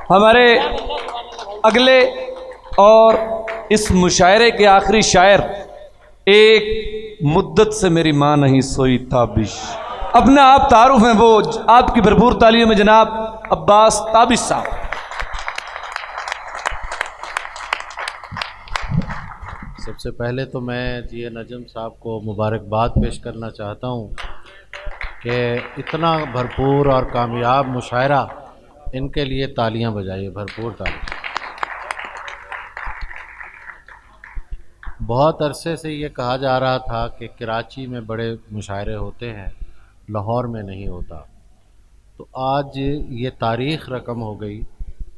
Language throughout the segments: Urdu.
ہمارے اگلے اور اس مشاعرے کے آخری شاعر، ایک مدت سے میری ماں نہیں سوئی تابش، اپنا آپ تعارف ہیں، وہ آپ کی بھرپور تعلیوں میں جناب عباس تابش صاحب۔ سب سے پہلے تو میں جی نجم صاحب کو مبارکباد پیش کرنا چاہتا ہوں کہ اتنا بھرپور اور کامیاب مشاعرہ، ان کے لیے تالیاں بجائیے، بھرپور تالیاں۔ بہت عرصے سے یہ کہا جا رہا تھا کہ کراچی میں بڑے مشاعرے ہوتے ہیں، لاہور میں نہیں ہوتا، تو آج یہ تاریخ رقم ہو گئی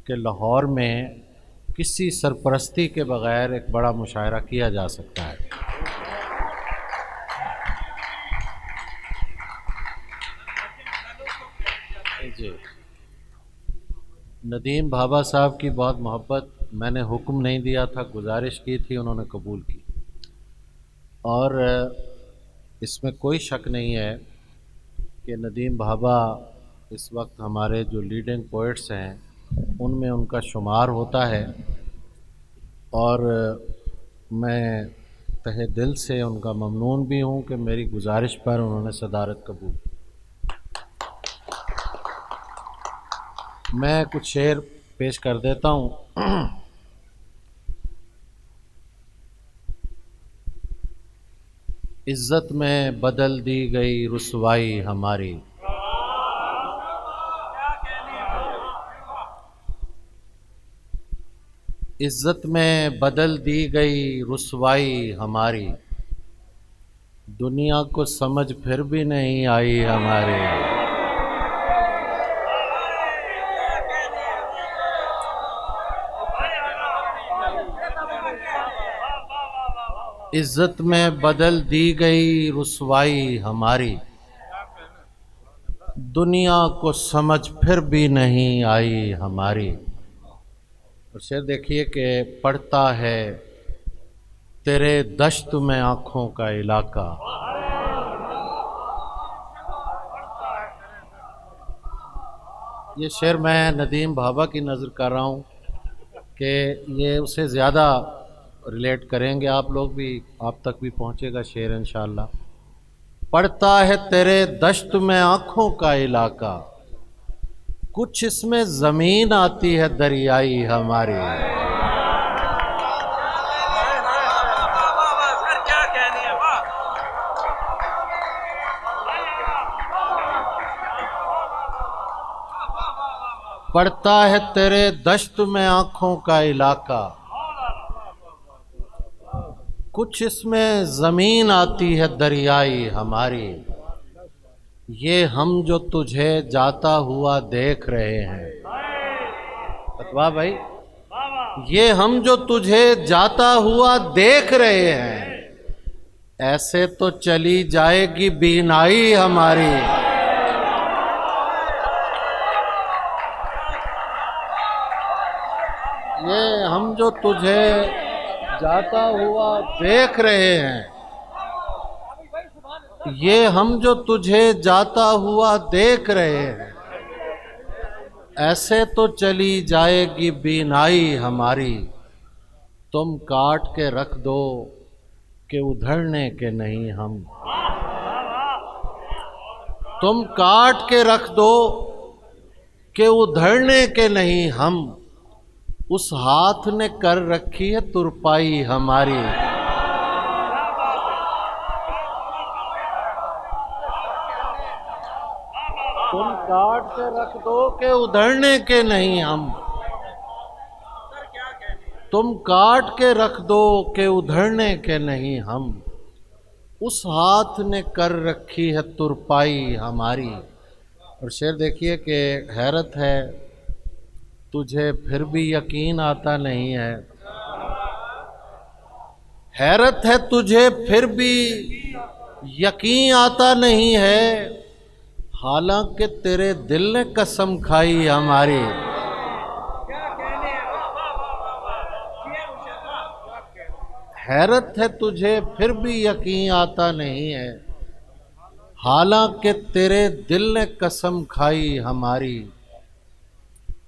کہ لاہور میں کسی سرپرستی کے بغیر ایک بڑا مشاعرہ کیا جا سکتا ہے۔ جی، ندیم بھابھا صاحب کی بہت محبت، میں نے حکم نہیں دیا تھا، گزارش کی تھی، انہوں نے قبول کی، اور اس میں کوئی شک نہیں ہے کہ ندیم بھابھا اس وقت ہمارے جو لیڈنگ پوئٹس ہیں ان میں ان کا شمار ہوتا ہے، اور میں تہہ دل سے ان کا ممنون بھی ہوں کہ میری گزارش پر انہوں نے صدارت قبول کی۔ میں کچھ شعر پیش کر دیتا ہوں۔ عزت میں بدل دی گئی رسوائی ہماری، عزت میں بدل دی گئی رسوائی ہماری، دنیا کو سمجھ پھر بھی نہیں آئی ہمارے۔ عزت میں بدل دی گئی رسوائی ہماری، دنیا کو سمجھ پھر بھی نہیں آئی ہماری۔ اور شعر دیکھیے کہ پڑتا ہے تیرے دشت میں آنکھوں کا علاقہ، یہ شعر میں ندیم بھابھا کی نظر کر رہا ہوں کہ یہ اسے زیادہ ریلیٹ کریں گے، آپ لوگ بھی، آپ تک بھی پہنچے گا شعر انشاءاللہ۔ پڑتا ہے تیرے دشت میں آنکھوں کا علاقہ، کچھ اس میں زمین آتی ہے دریائی ہماری۔ پڑتا ہے تیرے دشت میں آنکھوں کا علاقہ، کچھ اس میں زمین آتی ہے دریائی ہماری، یہ ہم جو تجھے جاتا ہوا دیکھ رہے ہیں، فتویٰ بھائی، یہ ہم جو تجھے جاتا ہوا دیکھ رہے ہیں، ایسے تو چلی جائے گی بینائی ہماری۔ یہ ہم جو تجھے جاتا ہوا دیکھ رہے ہیں، یہ ہم جو تجھے جاتا ہوا دیکھ رہے ہیں، ایسے تو چلی جائے گی بینائی ہماری، تم کاٹ کے رکھ دو کہ ادھڑنے کے نہیں ہم، تم کاٹ کے رکھ دو کہ ادھڑنے کے نہیں ہم، اس ہاتھ نے کر رکھی ہے ترپائی ہماری۔ تم کاٹ کے رکھ دو کہ ادھڑنے کے نہیں ہم، تم کاٹ کے رکھ دو کہ ادھڑنے کے نہیں ہم، اس ہاتھ نے کر رکھی ہے ترپائی ہماری۔ اور شعر دیکھیے کہ حیرت ہے تجھے پھر بھی یقین آتا نہیں ہے، حیرت ہے تجھے پھر بھی یقین آتا نہیں ہے، حالانکہ تیرے دل نے قسم کھائی ہماری۔ حیرت ہے تجھے پھر بھی یقین آتا نہیں ہے، حالانکہ تیرے دل نے قسم کھائی ہماری،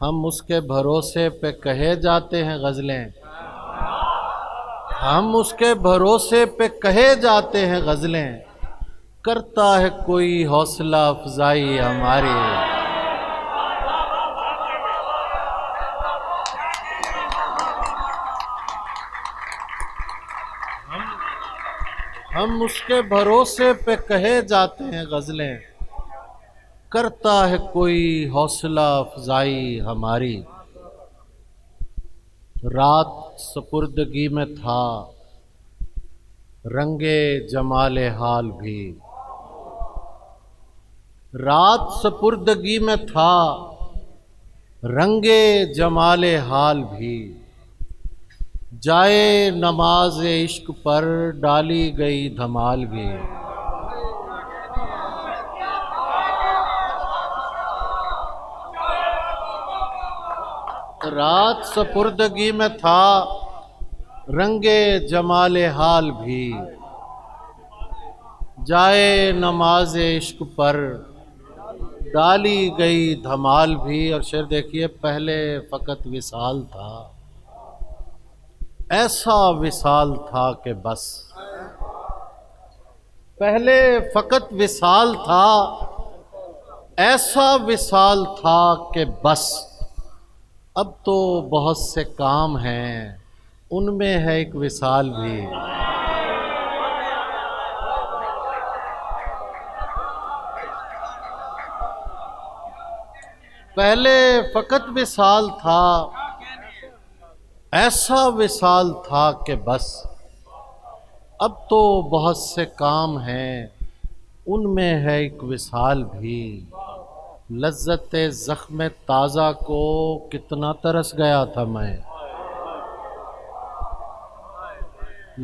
ہم اس کے بھروسے پہ کہے جاتے ہیں غزلیں، ہم اس کے بھروسے پہ کہے جاتے ہیں غزلیں، کرتا ہے کوئی حوصلہ افزائی ہماری۔ ہم اس کے بھروسے پہ کہے جاتے ہیں غزلیں، کرتا ہے کوئی حوصلہ افزائی ہماری۔ رات سپردگی میں تھا رنگے جمال حال بھی، رات سپردگی میں تھا رنگے جمال حال بھی، جائے نماز عشق پر ڈالی گئی دھمال بھی۔ رات سپردگی میں تھا رنگے جمال حال بھی، جائے نماز عشق پر ڈالی گئی دھمال بھی۔ اور شعر دیکھیے، پہلے فقط وصال تھا، ایسا وصال تھا کہ بس، پہلے فقط وصال تھا، ایسا وصال تھا کہ بس، اب تو بہت سے کام ہیں ان میں ہے ایک وصال بھی۔ پہلے فقط وصال تھا، ایسا وصال تھا کہ بس، اب تو بہت سے کام ہیں ان میں ہے ایک وصال بھی۔ لذت زخم تازہ کو کتنا ترس گیا تھا میں،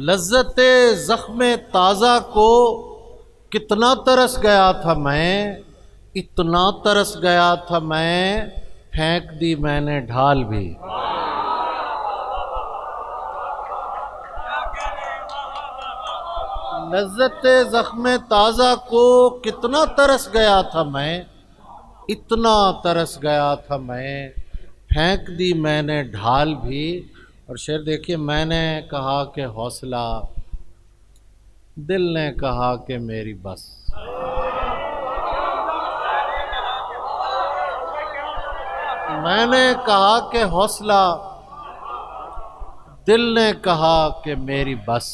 لذت زخم تازہ کو کتنا ترس گیا تھا میں، اتنا ترس گیا تھا میں پھینک دی میں نے ڈھال بھی۔ لذت زخم تازہ کو کتنا ترس گیا تھا میں، اتنا ترس گیا تھا میں پھینک دی میں نے ڈھال بھی۔ اور شعر دیکھیے، میں نے کہا کہ حوصلہ، دل نے کہا کہ میری بس، میں نے کہا کہ حوصلہ، دل نے کہا کہ میری بس،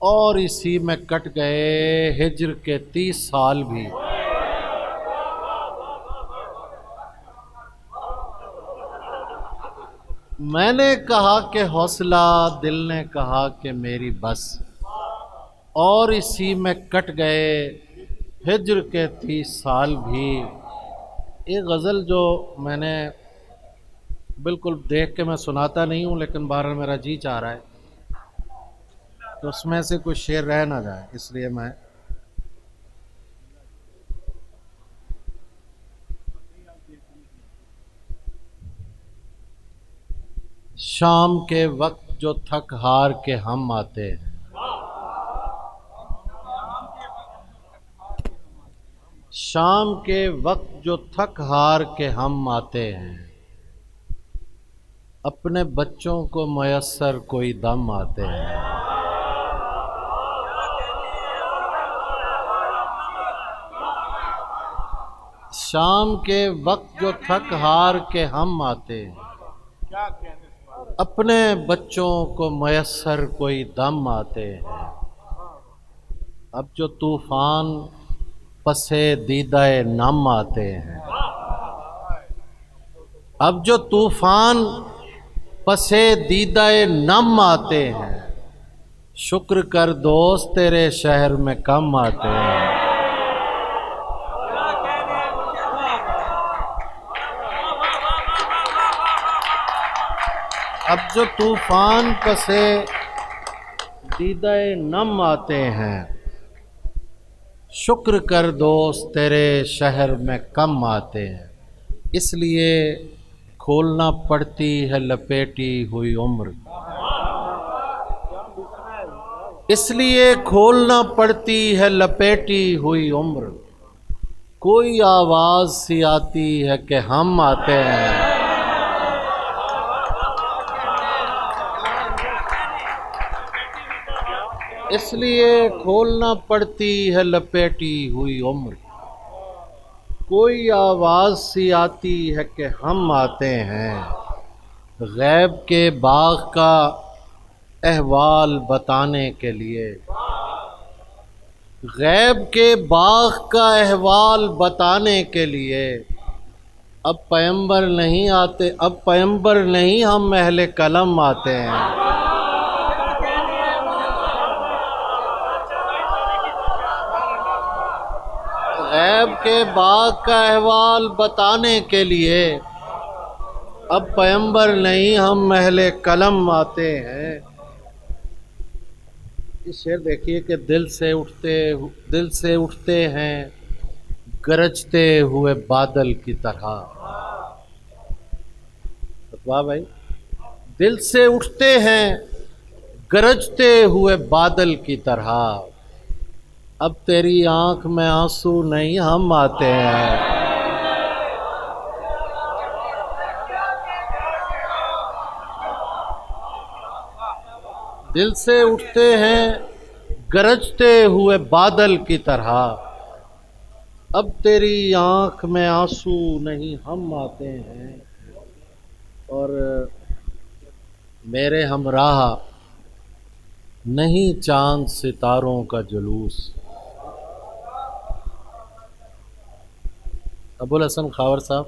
اور اسی میں کٹ گئے ہجر کے 30 سال بھی۔ میں نے کہا کہ حوصلہ، دل نے کہا کہ میری بس، اور اسی میں کٹ گئے ہجر کے 30 سال بھی۔ یہ غزل جو میں نے بالکل دیکھ کے میں سناتا نہیں ہوں، لیکن بہرحال میرا جی چاہ رہا ہے تو اس میں سے کوئی شعر رہ نہ جائے، اس لیے میں شام کے وقت جو تھک ہار کے ہم آتے ہیں، شام کے وقت جو تھک ہار کے ہم آتے ہیں، اپنے بچوں کو میسر کوئی دم آتے ہیں۔ شام کے وقت جو تھک ہار کے ہم آتے ہیں، اپنے بچوں کو میسر کوئی دم آتے ہیں۔ اب جو طوفان پسے دیدہ نم آتے ہیں، اب جو طوفان پسے دیدہ نم آتے ہیں، شکر کر دوست تیرے شہر میں کم آتے ہیں۔ اب جو طوفان پسے دیدہ نم آتے ہیں، شکر کر دوست تیرے شہر میں کم آتے ہیں۔ اس لیے کھولنا پڑتی ہے لپیٹی ہوئی عمر، اس لیے کھولنا پڑتی ہے لپیٹی ہوئی عمر، کوئی آواز سی آتی ہے کہ ہم آتے ہیں. اس لیے کھولنا پڑتی ہے لپیٹی ہوئی عمر. کوئی آواز سی آتی ہے کہ ہم آتے ہیں. غیب کے باغ کا احوال بتانے کے لیے. غیب کے باغ کا احوال بتانے کے لیے. اب پیغمبر نہیں آتے، اب پیغمبر نہیں، ہم اہل قلم آتے ہیں. غیب کے باغ کا احوال بتانے کے لیے اب پیغمبر نہیں، ہم اہل قلم آتے ہیں. یہ شعر دیکھیے کہ دل سے اٹھتے ہیں گرجتے ہوئے بادل کی طرح. واہ بھائی، دل سے اٹھتے ہیں گرجتے ہوئے بادل کی طرح. اب تیری آنکھ میں آنسو نہیں، ہم آتے ہیں. دل سے اٹھتے ہیں گرجتے ہوئے بادل کی طرح. اب تیری آنکھ میں آنسو نہیں، ہم آتے ہیں. اور میرے ہمراہ نہیں چاند ستاروں کا جلوس. ابوالحسن خاور صاحب،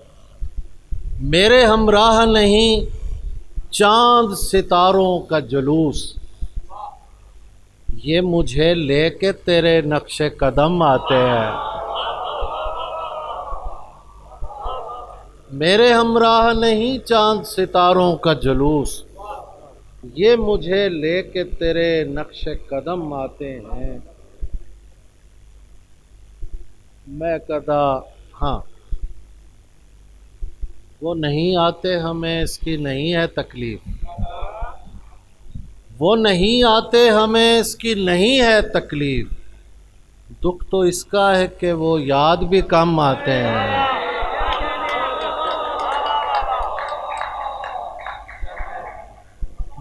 میرے ہمراہ نہیں چاند ستاروں کا جلوس. یہ مجھے لے کے تیرے نقش قدم آتے ہیں. میرے ہمراہ نہیں چاند ستاروں کا جلوس. یہ مجھے لے کے تیرے نقش قدم آتے ہیں. میں کدا ہاں وہ نہیں آتے، ہمیں اس کی نہیں ہے تکلیف. وہ نہیں آتے، ہمیں اس کی نہیں ہے تکلیف. دکھ تو اس کا ہے کہ وہ یاد بھی کم آتے ہیں.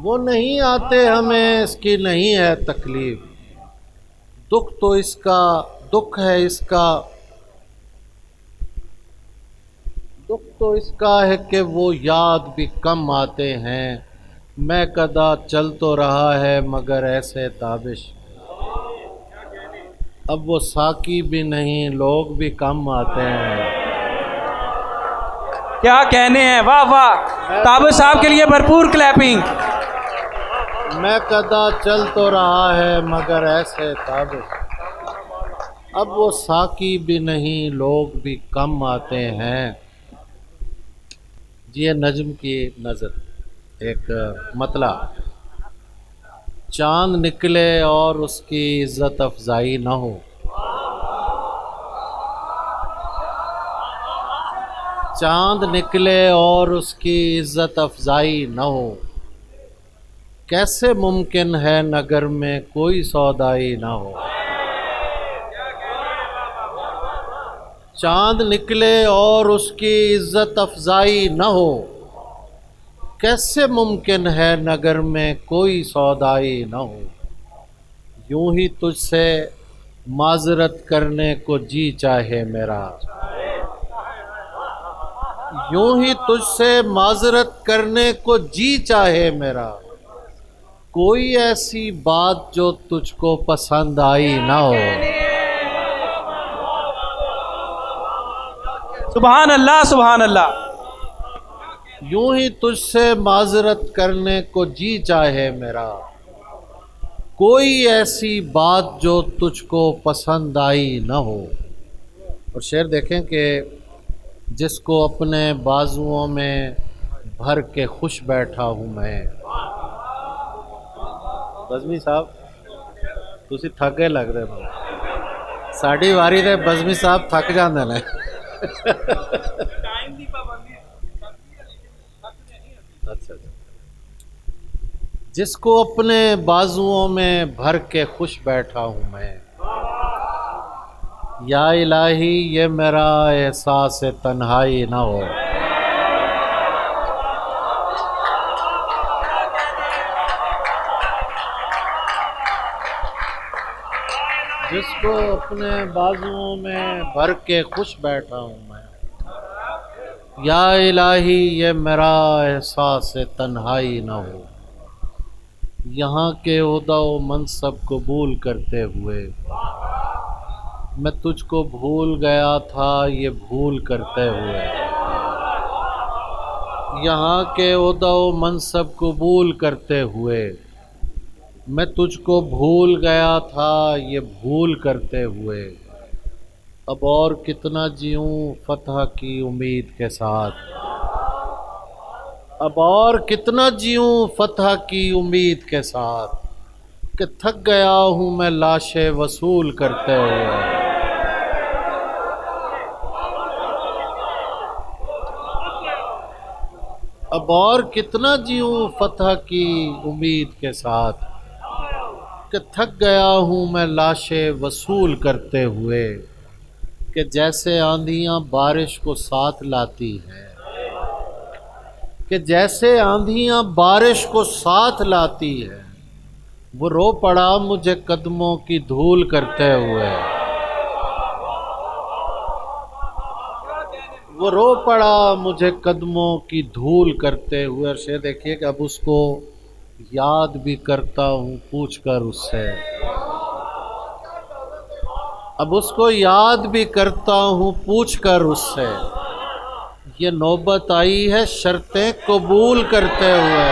وہ نہیں آتے، ہمیں اس کی نہیں ہے تکلیف. دکھ تو اس کا دکھ ہے، اس کا دکھ تو اس کا ہے کہ وہ یاد بھی کم آتے ہیں. میں کدا چل تو رہا ہے مگر ایسے تابش. اب وہ ساقی بھی نہیں، لوگ بھی کم آتے ہیں. کیا کہنے ہیں، واہ واہ. تابش صاحب کے لیے بھرپور کلیپنگ. میں کدا چل تو رہا ہے مگر ایسے تابش. اب وہ ساقی بھی نہیں، لوگ بھی کم آتے ہیں. یہ نجم کی نظر ایک مطلع. چاند نکلے اور اس کی عزت افزائی نہ ہو. چاند نکلے اور اس کی عزت افزائی نہ ہو. کیسے ممکن ہے نگر میں کوئی سودائی نہ ہو. چاند نکلے اور اس کی عزت افزائی نہ ہو. کیسے ممکن ہے نگر میں کوئی سودائی نہ ہو. یوں ہی تجھ سے معذرت کرنے کو جی چاہے میرا. یوں ہی تجھ سے معذرت کرنے کو جی چاہے میرا. کوئی ایسی بات جو تجھ کو پسند آئی نہ ہو. سبحان اللہ سبحان اللہ. یوں ہی تجھ سے معذرت کرنے کو جی چاہے میرا. کوئی ایسی بات جو تجھ کو پسند آئی نہ ہو. اور شعر دیکھیں کہ جس کو اپنے بازوؤں میں بھر کے خوش بیٹھا ہوں میں. بزمی صاحب تسی تھک گئے لگ رہے ہو. ساڈی واری تے بزمی صاحب تھک جاندے نے. اچھا جس کو اپنے بازوؤں میں بھر کے خوش بیٹھا ہوں میں. یا الہی یہ میرا احساس تنہائی نہ ہو۔ جس کو اپنے بازوؤں میں بھر کے خوش بیٹھا ہوں میں، یا الہی یہ میرا احساس تنہائی نہ ہو۔ یہاں کے عہدہ و منصب قبول کرتے ہوئے میں تجھ کو بھول گیا تھا یہ بھول کرتے ہوئے۔ یہاں کے عہدہ و منصب قبول کرتے ہوئے میں تجھ کو بھول گیا تھا یہ بھول کرتے ہوئے۔ اب اور کتنا جیوں فتح کی امید کے ساتھ، اب اور کتنا جیوں فتح کی امید کے ساتھ، کہ تھک گیا ہوں میں لاشیں وصول کرتے ہوئے۔ اب اور کتنا جیوں فتح کی امید کے ساتھ، کہ تھک گیا ہوں میں لاشیں وصول کرتے ہوئے۔ کہ جیسے آندھیاں بارش کو ساتھ لاتی ہیں، کہ جیسے آندھیاں بارش کو ساتھ لاتی ہیں، وہ رو پڑا مجھے قدموں کی دھول کرتے ہوئے۔ وہ رو پڑا مجھے قدموں کی دھول کرتے ہوئے۔ اور شعر دیکھیے کہ اب اس کو یاد بھی کرتا ہوں پوچھ کر اس سے، اب اس کو یاد بھی کرتا ہوں پوچھ کر اس سے، یہ نوبت آئی ہے شرطیں قبول کرتے ہوئے۔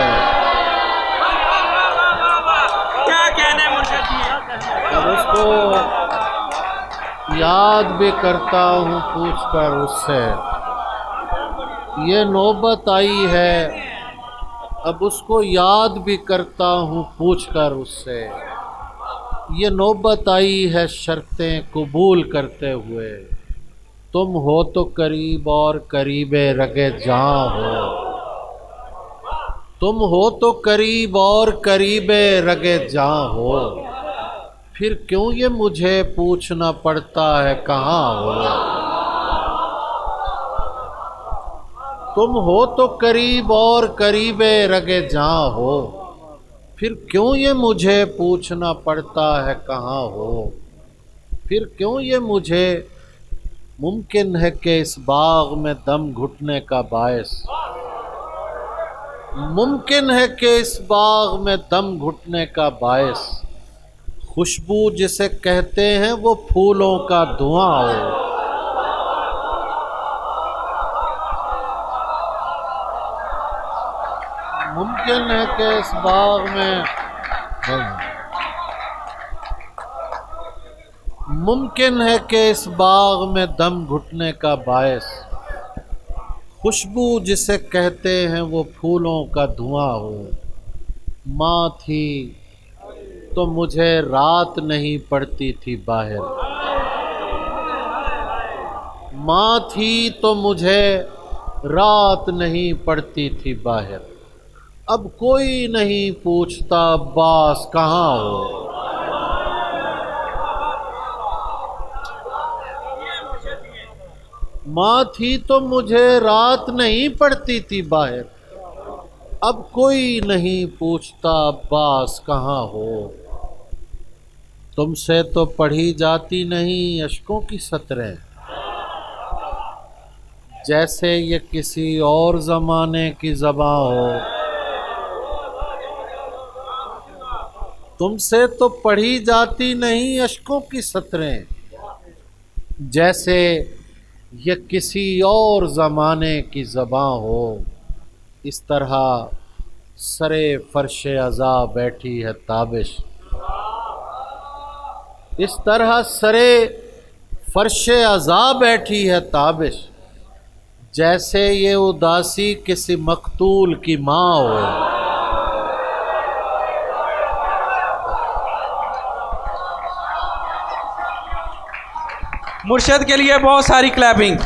اب اس کو یاد بھی کرتا ہوں پوچھ کر اس سے، یہ نوبت آئی ہے۔ اب اس کو یاد بھی کرتا ہوں پوچھ کر اس سے، یہ نوبت آئی ہے شرطیں قبول کرتے ہوئے۔ تم ہو تو قریب اور قریب رگے جاں ہو، تم ہو تو قریب اور قریب رگے جاں ہو، پھر کیوں یہ مجھے پوچھنا پڑتا ہے کہاں ہو۔ تم ہو تو قریب اور قریب رگے جاں ہو، پھر کیوں یہ مجھے پوچھنا پڑتا ہے کہاں ہو۔ پھر کیوں یہ مجھے ممکن ہے کہ اس باغ میں دم گھٹنے کا باعث، ممکن ہے کہ اس باغ میں دم گھٹنے کا باعث، خوشبو جسے کہتے ہیں وہ پھولوں کا دھواں ہو۔ ممکن ہے کہ اس باغ میں، ممکن ہے کہ اس باغ میں دم گھٹنے کا باعث، خوشبو جسے کہتے ہیں وہ پھولوں کا دھواں ہو۔ ماں تھی تو مجھے رات نہیں پڑتی تھی باہر، ماں تھی تو مجھے رات نہیں پڑتی تھی باہر، اب کوئی نہیں پوچھتا عباس کہاں ہو۔ ماں تھی تو مجھے رات نہیں پڑتی تھی باہر، اب کوئی نہیں پوچھتا عباس کہاں ہو۔ تم سے تو پڑھی جاتی نہیں اشکوں کی سطریں، جیسے یہ کسی اور زمانے کی زباں ہو۔ تم سے تو پڑھی جاتی نہیں اشکوں کی سطریں، جیسے یہ کسی اور زمانے کی زباں ہو۔ اس طرح سرے فرش عزا بیٹھی ہے تابش، اس طرح سرے فرش عزا بیٹھی ہے تابش، جیسے یہ اداسی کسی مقتول کی ماں ہو۔ مرشد کے لیے بہت ساری کلیپنگ۔